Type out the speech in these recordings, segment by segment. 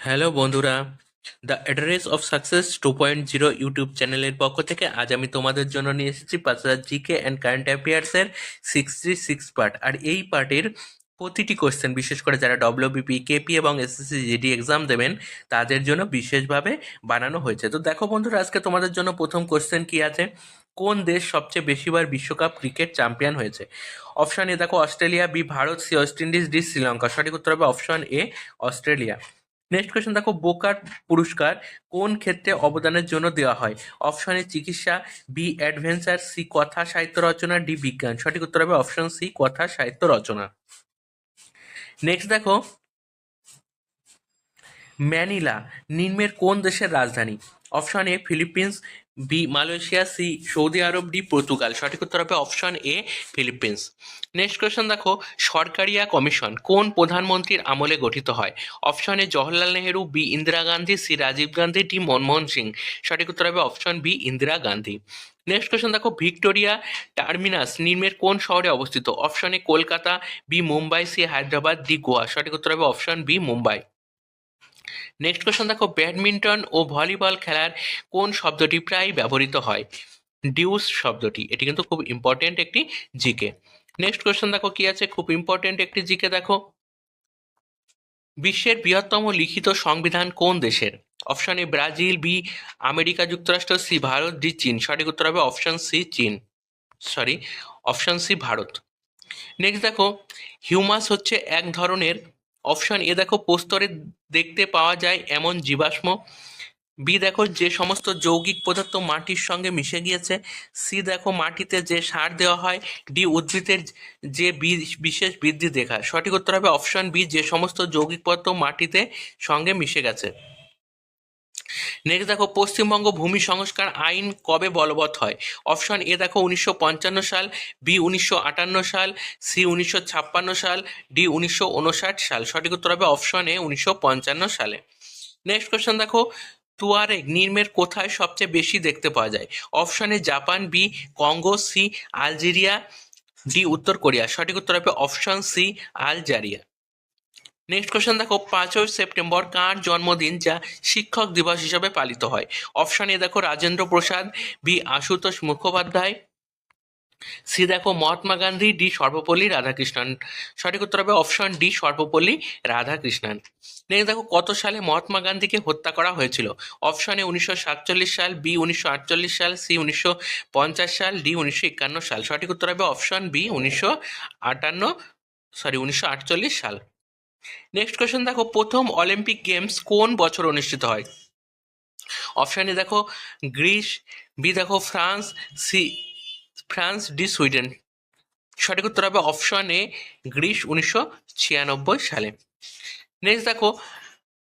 Hello বন্ধুরা, the address of success 2.0 YouTube চ্যানেলের পক্ষ থেকে আজ আমি তোমাদের জন্য নিয়ে এসেছি 5,000 জিকে অ্যান্ড কারেন্ট অ্যাফেয়ার্সের 66 পার্ট। আর এই পার্টের প্রতিটি কোশ্চেন, বিশেষ করে যারা ডব্লিউবিপি, কেপি এবং এসএসসি জিডি এক্সাম দেবেন তাদের জন্য বিশেষভাবে বানানো হয়েছে। তো দেখো বন্ধুরা, আজকে তোমাদের জন্য প্রথম কোশ্চেন কি আছে: কোন দেশ সবচেয়ে বেশিবার বিশ্বকাপ ক্রিকেট চ্যাম্পিয়ন হয়েছে? অপশন এ দেখো Australia, B Bharat, C West Indies, D Sri Lanka. সঠিক উত্তর হবে option A Australia. Next question দেখো, বোকার পুরস্কার কোন ক্ষেত্রে অবদানের জন্য দেওয়া হয়? অপশন এ চিকিৎসা, বি অ্যাডভেঞ্চার, সি কথা সাহিত্য রচনা, ডি বিজ্ঞান। সঠিক উত্তর হবে অপশন সি কথা সাহিত্য রচনা। নেক্সট দেখো, ম্যানিলা নিম্নের কোন দেশের রাজধানী? Option A Philippines, B Malaysia, C Saudi Arab, D Portugal. সঠিক উত্তর হবে option A Philippines. Next question দেখো, সরকারিয়া কমিশন কোন প্রধানমন্ত্রীর আমলে গঠিত হয়? Option A Jawaharlal Nehru, B Indira Gandhi, C Rajiv Gandhi, D Manmohan Singh. সঠিক উত্তর হবে option B Indira Gandhi. Next question দেখো, ভিক্টোরিয়া টার্মিনাস নিম্নের কোন শহরে অবস্থিত? Option A Kolkata, B Mumbai, C Hyderabad, D Goa. সঠিক উত্তর হবে option B Mumbai. Next question দেখো, ব্যাডমিন্টন ও ভলিবল খেলার কোন শব্দটি প্রায় ব্যবহৃত হয়? ডিউস শব্দটি। এটি কিন্তু খুব ইম্পর্টেন্ট একটি জিকে। নেক্সট কোয়েশ্চন দেখো কি আছে, খুব ইম্পর্টেন্ট একটি জিকে দেখো, বিশ্বের বৃহত্তম লিখিত সংবিধান কোন দেশের? Option A Brazil, B America যুক্তরাষ্ট্র, সি ভারত, ডি চীন। সঠিক উত্তর হবে অপশন সি চীন, sorry option C Bharat. Next দেখো, হিউমাস হচ্ছে এক ধরনের, অপশন এ দেখো প্রস্তরে দেখতে পাওয়া যায় এমন জীবাশ্ম, বি দেখো যে সমস্ত যৌগিক পদার্থ মাটির সঙ্গে মিশে গিয়েছে, সি দেখো মাটিতে যে সার দেওয়া হয়, ডি উদ্ভিদের যে বিশেষ বৃদ্ধি দেখায়। সঠিক উত্তর হবে অপশন বি যে সমস্ত যৌগিক পদার্থ মাটিতে সঙ্গে মিশে গেছে। নেক্সট দেখো, পশ্চিমবঙ্গ ভূমি সংস্কার আইন কবে বলবৎ হয়? অপশন এ দেখো 1955 সাল, বি 1958 সাল, সি 1956 সাল, ডি 1959 সাল। সঠিক উত্তর হবে অপশন এ 1955 সালে। নেক্সট কোয়েশ্চেন দেখো, তুয়ারেগ নিম্নের কোথায় সবচেয়ে বেশি দেখতে পাওয়া যায়? Option A Japan, B Congo, C Algeria, D উত্তর কোরিয়া। সঠিক উত্তর হবে option C Algeria. Next question দেখো, 5ই সেপ্টেম্বর কার জন্মদিন যা শিক্ষক দিবস হিসাবে পালিত হয়? অপশন এ দেখো রাজেন্দ্র প্রসাদ, বি আশুতোষ মুখোপাধ্যায়, সি দেখো মহাত্মা গান্ধী, ডি সর্বপল্লী রাধাকৃষ্ণন। সঠিক উত্তর হবে option D Sarvepalli Radhakrishnan. Next দেখো, কত সালে মহাত্মা গান্ধীকে হত্যা করা হয়েছিল? অপশন এ 1947 সাল, বি 1948 সাল, সি 1950 সাল, ডি 1951 সাল। সঠিক উত্তর হবে অপশন বি 1948 সাল। নেক্সট কোয়েশ্চেন দেখো, প্রথম অলিম্পিক গেমস কোন বছর অনুষ্ঠিত হয়? অপশন এ দেখো গ্রিস, বি দেখো ফ্রান্স, ডি সুইডেন। সঠিক উত্তর হবে অপশন এ গ্রিস 1996 সালে। নেক্সট দেখো,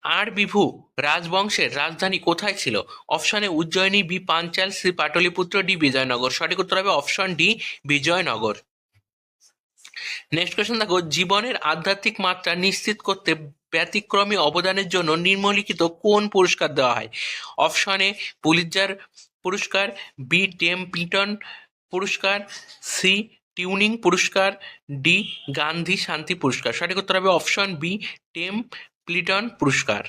আর বিভু রাজবংশের রাজধানী কোথায় ছিল? Option A Ujjayini, B Panchal, C Pataliputra, D Vijayanagar. সঠিক উত্তর হবে option D Vijayanagar. Next question দেখো, জীবনের আধ্যাত্মিক মাত্রা নিশ্চিত করতে ব্যতিক্রমী অবদানের জন্য নিম্নলিখিত কোন পুরস্কার দেওয়া হয়? অপশন এ পুলিৎজার পুরস্কার, বি টেম্পলটন পুরস্কার, সি টিউনিং পুরস্কার, ডি গান্ধী শান্তি পুরস্কার। সঠিক উত্তর হবে অপশন বি টেম্পলটন পুরস্কার।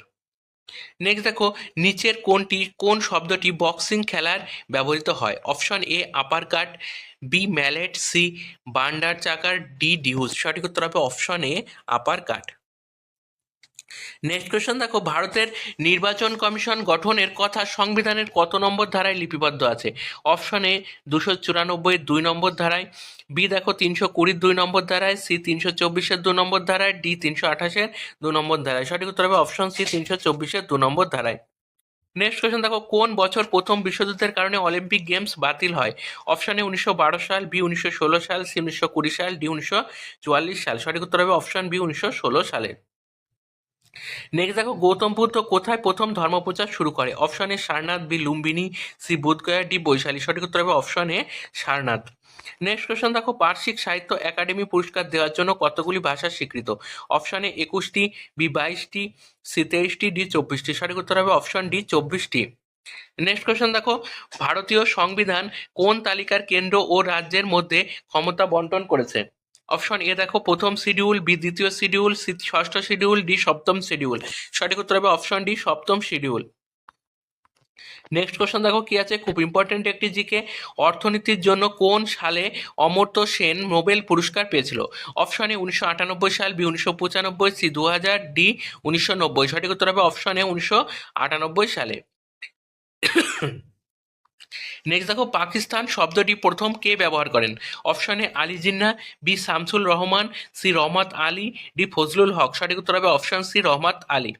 নেক্সট দেখো, নিচের কোন শব্দটি বক্সিং খেলার ব্যবহৃত হয়? Option A uppercut, B mallet, C বান্ডার চাকার, ডি ডিউস। সঠিক উত্তর হবে option A uppercut. Next question দেখো, ভারতের নির্বাচন কমিশন গঠনের কথা সংবিধানের কত নম্বর ধারায় লিপিবদ্ধ আছে? অপশন এ 294 2 নম্বর ধারায়, বি দেখো 320 2 নম্বর ধারায়, সি 324 2 নম্বর ধারায়, ডি 328 2 নম্বর ধারায়। সঠিক উত্তর হবে অপশন সি 324 2 নম্বর ধারায়। নেক্সট কোয়েশ্চেন দেখো, কোন বছর প্রথম বিশ্বযুদ্ধের কারণে অলিম্পিক গেমস বাতিল হয়? অপশন এ 1912 সাল, বি 1916 সাল, সি 1920 সাল, ডি 1944 সাল। সঠিক উত্তর হবে অপশন বি 1916 সালে। নেক্সট দেখো, গৌতম বুদ্ধ কোথায় প্রথম ধর্মপ্রচার শুরু করে? Option A Sarnath, B Lumbini, C Bodh Gaya, D Vaishali. সঠিক উত্তর হবে option A Sarnath. Next question দেখো, বার্ষিক সাহিত্য একাডেমি পুরস্কার দেওয়ার জন্য কতগুলি ভাষা স্বীকৃত? অপশন এ 21টি, বি 22টি, সি 23টি, ডি 24টি। সঠিক উত্তর হবে অপশন ডি 24টি। নেক্সট কোয়েশ্চন দেখো, ভারতীয় সংবিধান কোন তালিকার কেন্দ্র ও রাজ্যের মধ্যে ক্ষমতা বন্টন করেছে? অপশন এ দেখো প্রথম শিডিউল, বি দ্বিতীয় শিডিউল, সি ষষ্ঠ শিডিউল, ডি সপ্তম শিডিউল। সঠিক উত্তর হবে অপশন ডি সপ্তম শিডিউল। নেক্সট কোশ্চেন দেখো কি আছে, খুব ইম্পর্টেন্ট একটি জিকে। অর্থনীতির জন্য কোন সালে অমর্ত্য সেন নোবেল পুরস্কার পেয়েছিল? অপশন এ 1998 সাল, বি 1995, সি 2000, ডি 1990। সঠিক উত্তর হবে অপশন এ 1998 সালে। নেক্সট দেখো পাকিস্তান শব্দটি প্রথম কে ব্যবহার করেন? Option A Ali Jinnah, B Shamsul Rahman, C Rahmat Ali, D Fazlul হক। সঠিক উত্তর হবে option C Rahmat Ali.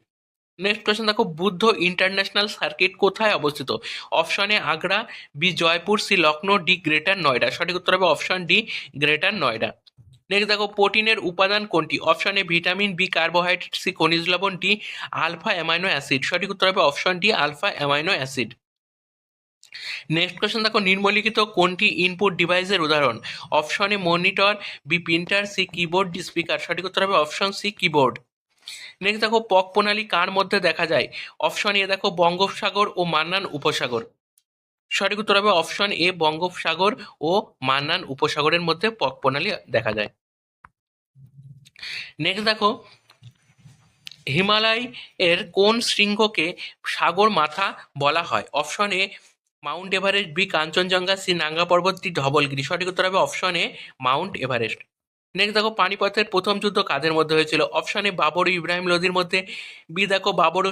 Next question দেখো বুদ্ধ ইন্টারন্যাশনাল সার্কিট কোথায় অবস্থিত? Option A Agra, B Jaipur, C Lucknow, D Greater Noida. সঠিক উত্তর হবে option D Greater Noida. Next দেখো প্রোটিনের উপাদান কোনটি? Option A vitamin, B carbohydrate, C খনিজ লবণ, ডি আলফা অ্যামাইনো অ্যাসিড। সঠিক উত্তর হবে option D alpha amino acid. Next question দেখো নিম্নলিখিত কোনটি ইনপুট ডিভাইসের উদাহরণ? Option A monitor, B printer, C keyboard, D speaker. সঠিক উত্তর হবে অপশন সি কিবোর্ড। নেক্সট দেখো পক প্রণালী কার মধ্যে দেখা যায়? অপশন এ দেখো বঙ্গোপসাগর ও মান্নান উপসাগর। সঠিক উত্তর হবে অপশন এ বঙ্গোপসাগর ও মান্নান উপসাগরের মধ্যে পক প্রণালী দেখা যায়। নেক্সট দেখো হিমালয় এর কোন শৃঙ্গকে সাগর মাথা বলা হয়? Option A Mount Everest, B Kanchenjunga, C Nanga Parbat, D Dhaulagiri. সঠিক উত্তর হবে option A Mount Everest. Next দেখো পানিপথের প্রথম যুদ্ধ কাদের মধ্যে হয়েছিল? অপশন এ বাবর ও ইব্রাহিম লোদির মধ্যে, বি দেখো বাবর ও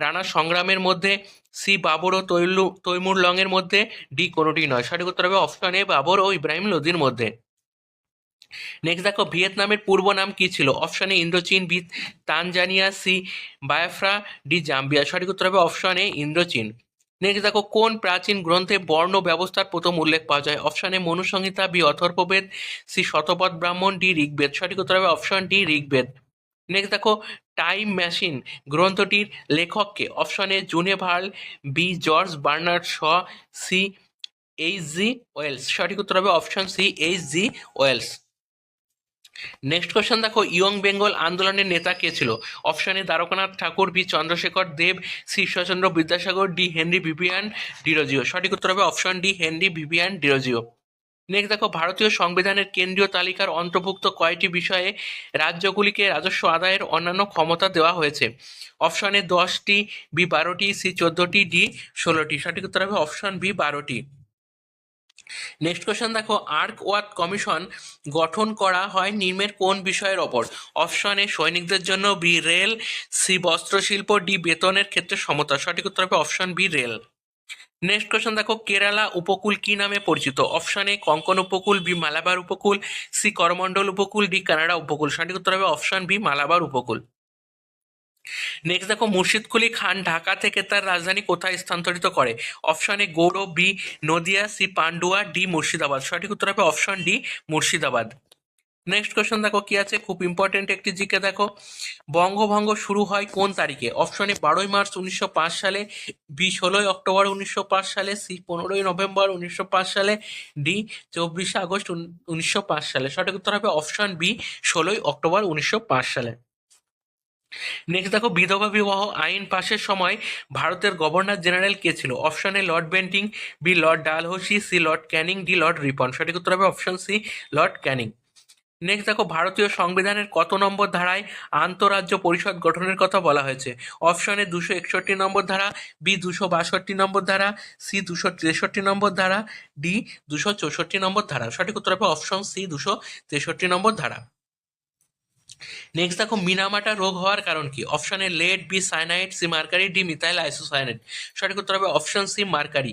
রাণা সংগ্রামের মধ্যে, সি বাবর ও তৈমুর লংয়ের মধ্যে, ডি কোনোটি নয়। সঠিক উত্তর হবে অপশন এ বাবর ও ইব্রাহিম লোদির মধ্যে। নেক্সট দেখো ভিয়েতনামের পূর্ব নাম কি ছিল? Option A Indochina, B Tanzania, C Biafra, D Zambia. সঠিক উত্তর হবে অপশন এ ইন্দোচীন। নেক্সট দেখো কোন প্রাচীন গ্রন্থে বর্ণ ব্যবস্থার প্রথম উল্লেখ পাওয়া যায়? Option A Manusamhita, B Atharvaveda, C Shatapatha Brahmana, D Rigveda. সঠিক উত্তর হবে অপশন ডি ঋগ্বেদ। নেক্সট দেখো টাইম মেশিন গ্রন্থটির লেখককে? অপশন এ জুনে Verne, B George Bernard Shaw, C H G. Wells. সঠিক উত্তর হবে option C H G. Wells. Next question দেখো ইয়ং বেঙ্গল আন্দোলনের নেতা কে ছিল? Option A Dwarkanath Thakur, B Chandrashekhar Deb, C Ishwarchandra Vidyasagar, D Henry Vivian Derozio. সঠিক উত্তর হবে option D Henry Vivian Derozio. Next দেখো ভারতীয় সংবিধানের কেন্দ্রীয় তালিকার অন্তর্ভুক্ত কয়টি বিষয়ে রাজ্যগুলিকে রাজস্ব আদায়ের অন্যান্য ক্ষমতা দেওয়া হয়েছে? অপশন এ 10টি, বি 12টি, সি 14টি, ডি 16টি। সঠিক উত্তর হবে অপশন বি 12টি। নেক্সট কোয়েশ্চেন দেখো আর্কওয়ার্থ কমিশন গঠন করা হয় নিম্নের কোন বিষয়ের ওপর? অপশন এ সৈনিকদের জন্য, বি রেল, সি বস্ত্রশিল্প, ডি বেতনের ক্ষেত্রে সমতা। সঠিক উত্তর হবে option B rail. Next question দেখো কেরালা উপকূল কি নামে পরিচিত? অপশন এ কঙ্কন উপকূল, বি মালাবার উপকূল, সি করমন্ডল উপকূল, ডি কানাডা উপকূল। সঠিক উত্তর হবে অপশন বি মালাবার উপকূল। নেক্সট দেখো মুর্শিদকুলি খান ঢাকা থেকে তার রাজধানী কোথায় স্থানান্তরিত করে? Option A Gaur, B Nadia, C Pandua, D Murshidabad. সঠিক উত্তর হবে option D Murshidabad. Next question দেখো কি আছে, খুব ইম্পর্টেন্ট একটি জিকে দেখো বঙ্গভঙ্গ শুরু হয় কোন তারিখে? অপশন এ 12ই মার্চ 1905 সালে, বি 16ই অক্টোবর 1905 সালে, সি 15ই নভেম্বর 1905 সালে, ডি 24শে আগস্ট 1905 সালে। সঠিক উত্তর হবে অপশন বি 16ই অক্টোবর 1905 সালে। নেক্সট দেখো বিধবা বিবাহ আইন পাশের সময় ভারতের গভর্নর জেনারেল কে ছিল? Option A Lord Bentinck, B Lord Dalhousie, C Lord Canning, D Lord Ripon. সঠিক উত্তর হবে option C Lord Canning. Next দেখো ভারতীয় সংবিধানের কত নম্বর ধারায় আন্তঃরাজ্য পরিষদ গঠনের কথা বলা হয়েছে? অপশন এ 261 নম্বর ধারা, বি 262 নম্বর ধারা, সি 263 নম্বর ধারা, ডি 264 নম্বর ধারা। সঠিক উত্তর হবে অপশন সি 263 নম্বর ধারা। নেক্সট দেখো মিনামাটা রোগ হওয়ার কারণ কি? Option A lead, B cyanide, C mercury, D methyl isocyanide. সঠিক উত্তর হবে অপশন সি মার্কারি।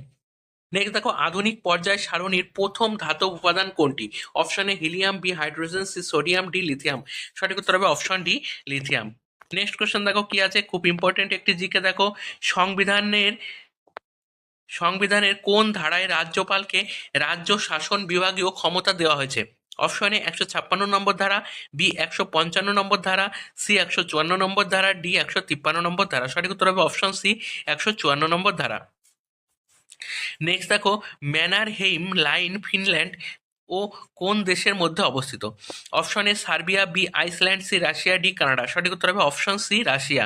নেক্সট দেখো আধুনিক পর্যায় সারণীর প্রথম ধাতব উপাদান কোনটি? Option A helium, B hydrogen, C sodium, D lithium. সঠিক উত্তর হবে option D lithium. Next question দেখো কি আছে, খুব ইম্পর্টেন্ট একটি জিকে দেখো সংবিধানের কোন ধারায় রাজ্যপালকে রাজ্য শাসন বিভাগীয় ক্ষমতা দেওয়া হয়েছে? অপশন এ 156 নম্বর ধারা, বি 155 নম্বর ধারা, সি 154 নম্বর ধারা, ডি 153 নম্বর ধারা। সঠিক উত্তর হবে অপশন সি 154 নম্বর ধারা। নেক্সট দেখো ম্যানারহেইম লাইন ফিনল্যান্ড ও কোন দেশের মধ্যে অবস্থিত? Option A Serbia, B Iceland, C Russia, D Canada. সঠিক উত্তর হবে option C Russia.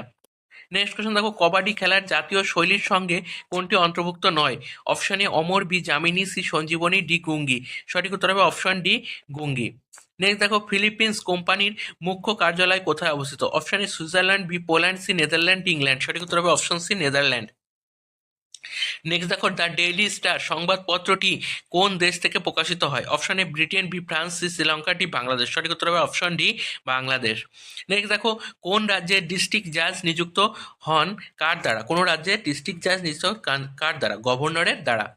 Next question দেখো কবাডি খেলার জাতীয় শৈলীর সঙ্গে কোনটি অন্তর্ভুক্ত নয়? Option A Amar, B Jamini, C Sanjeevani, D Gungi. সঠিক উত্তর হবে অপশন ডি গুঙ্গি। নেক্সট দেখো ফিলিপিন্স কোম্পানির মুখ্য কার্যালয় কোথায় অবস্থিত? Option A Switzerland, B Poland, C Netherland, D England. সঠিক উত্তর হবে অপশন সি নেদারল্যান্ড। নেক্সট দেখো দ্য ডেইলি স্টার সংবাদপত্রটি কোন দেশ থেকে প্রকাশিত হয়? Option A Britain, B France, C Sri Lanka, D Bangladesh. সঠিক উত্তর হবে অপশন ডি বাংলাদেশ। নেক্সট দেখো কোন রাজ্যের ডিস্ট্রিক্ট জাজ নিযুক্ত হন কার দ্বারা? কোন রাজ্যের ডিস্ট্রিক্ট জাজ নিযুক্ত কার দ্বারা? গভর্নরের দ্বারা।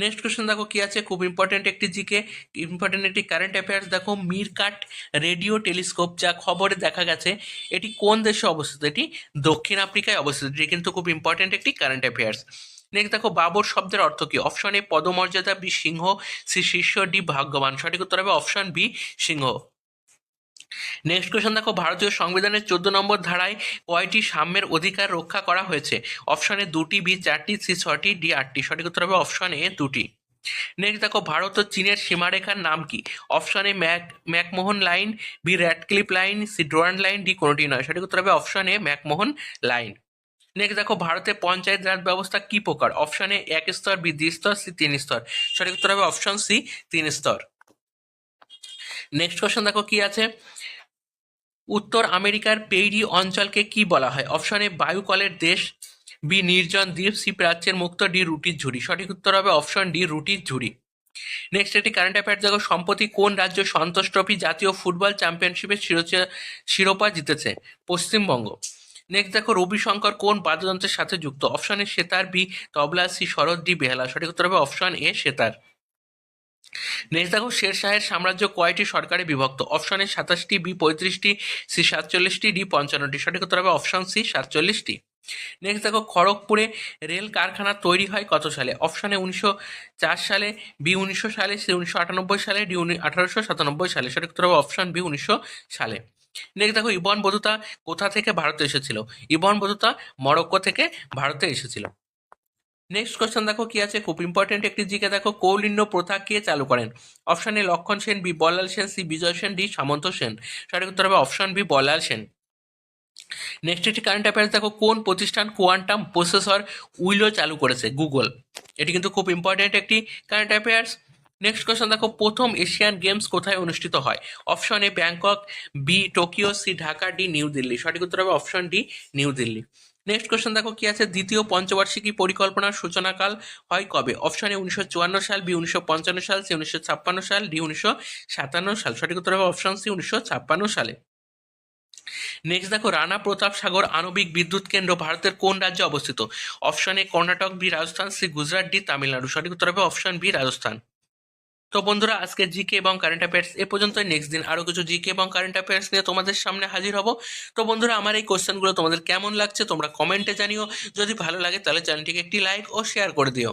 নেক্সট কোয়েশ্চেন দেখো কি আছে, খুব ইম্পর্টেন্ট একটি জিকে, ইম্পর্টেন্ট একটি কারেন্ট অ্যাফেয়ার্স দেখো। মিরকাট রেডিও টেলিস্কোপ যা খবরে দেখা গেছে এটি কোন দেশে অবস্থিত? এটি দক্ষিণ আফ্রিকায় অবস্থিত। এটি কিন্তু খুব ইম্পর্টেন্ট একটি কারেন্ট অ্যাফেয়ার্স। নেক্সট দেখো বাবর শব্দের অর্থ কি? অপশন এ পদমর্যাদা, বি সিংহ, সি শীর্ষ, ডি ভাগ্যবান। সঠিক উত্তর হবে অপশন বি সিংহ। নেক্সট কোয়েশ্চন দেখো ভারতীয় সংবিধানের 14 নম্বর ধারায় কয়টি সাম্যের অধিকার রক্ষা করা হয়েছে? অপশন এ 2টি, বি 4টি, সি 6টি, ডি 8টি। সঠিক উত্তর হবে অপশন এ 2টি। নেক্সট দেখো ভারত ও চীনের সীমারেখার নাম কি? Option A McMahon Line, B Radcliffe Line, C Durand Line, D কোনোটি নয়। সঠিক উত্তর হবে option A McMahon Line. Next দেখো ভারতে পঞ্চায়েত রাজ ব্যবস্থা কি প্রকার? অপশন এ 1 স্তর, বি 2 স্তর, সি 3 স্তর। সঠিক উত্তর হবে অপশন সি 3 স্তর। নেক্সট কোশ্চেন দেখো কি আছে, উত্তর আমেরিকার পেইরি অঞ্চলকে কি বলা হয়? অপশন এ বায়ুকলের দেশ, বি নির্জন দ্বীপ, সি প্রাচ্যের মুক্ত, ডি রুটির ঝুড়ি। সঠিক উত্তর হবে অপশন ডি রুটির ঝুড়ি। নেক্সট একটি কারেন্ট অ্যাফেয়ার্স দেখো, সম্প্রতি কোন রাজ্য সন্তোষ ট্রফি জাতীয় ফুটবল চ্যাম্পিয়নশিপের শিরোপা জিতেছে? পশ্চিমবঙ্গ। নেক্সট দেখো রবিশঙ্কর কোন বাদ্যযন্ত্রের সাথে যুক্ত? Option A sitar, B tabla, C sarod, D বেহালা। সঠিক উত্তর হবে অপশন এ সেতার। নেক্সট দেখো শেরশাহের সাম্রাজ্য কয়টি সরকারে বিভক্ত? অপশন এ 27টি, বি 35টি, সি 47টি, ডি 55টি। সঠিক উত্তর হবে অপশন সি 47টি। নেক্সট দেখো খড়গপুরে রেল কারখানা তৈরি হয় কত সালে? অপশন এ 1904 সালে, বি 1900 সালে, সি 1998 সালে, ডি 1897 সালে। সঠিক উত্তর হবে অপশন বি 1900 সালে। নেক্সট দেখো ইবন বতুতা কোথা থেকে ভারতে এসেছিল? ইবন বতুতা মরক্কো থেকে ভারতে এসেছিল। নেক্সট কোয়েশ্চেন দেখো কি আছে, খুব ইম্পর্টেন্ট একটি জিকে দেখো, কৌলিন্য প্রথা কে চালু করেন? Option A Lakshman Sen, B Ballal Sen, C Vijay Sen, D Samanta Sen. সঠিক উত্তর হবে option B Ballal Sen. Next একটি কারেন্ট অ্যাফেয়ার্স দেখো, কোন প্রতিষ্ঠান কোয়ান্টাম প্রসেসর উইলো চালু করেছে? গুগল। এটি কিন্তু খুব ইম্পর্টেন্ট একটি কারেন্ট অ্যাফেয়ার্স। নেক্সট কোয়েশ্চন দেখো, প্রথম এশিয়ান গেমস কোথায় অনুষ্ঠিত হয়? Option A Bangkok, B Tokyo, C Dhaka, D New Delhi. সঠিক উত্তর হবে option D New Delhi. Next question দেখো কি আছে, দ্বিতীয় পঞ্চবার্ষিকী পরিকল্পনার সূচনাকাল হয় কবে? অপশন এ 1954 সাল, বি 1955 সাল, সি 1956 সাল, ডি 1957 সাল। সঠিক উত্তর হবে অপশন সি 1956 সালে। নেক্সট দেখো রানা প্রতাপ সাগর আণবিক বিদ্যুৎ কেন্দ্র ভারতের কোন রাজ্যে অবস্থিত? Option A Karnataka, B Rajasthan, C Gujarat, D Tamil Nadu. সঠিক উত্তর হবে অপশন বি রাজস্থান। তো বন্ধুরা আজকে জিকে এবং কারেন্ট অ্যাফেয়ার্স এ পর্যন্ত। নেক্সট দিন আরো কিছু জিকে এবং কারেন্ট অ্যাফেয়ার্স নিয়ে তোমাদের সামনে হাজির হব। তো বন্ধুরা আমার এই কোশ্চেনগুলো তোমাদের কেমন লাগছে তোমরা কমেন্টে জানিও। যদি ভালো লাগে তাহলে চ্যানেলটিকে একটি লাইক ও শেয়ার করে দিও।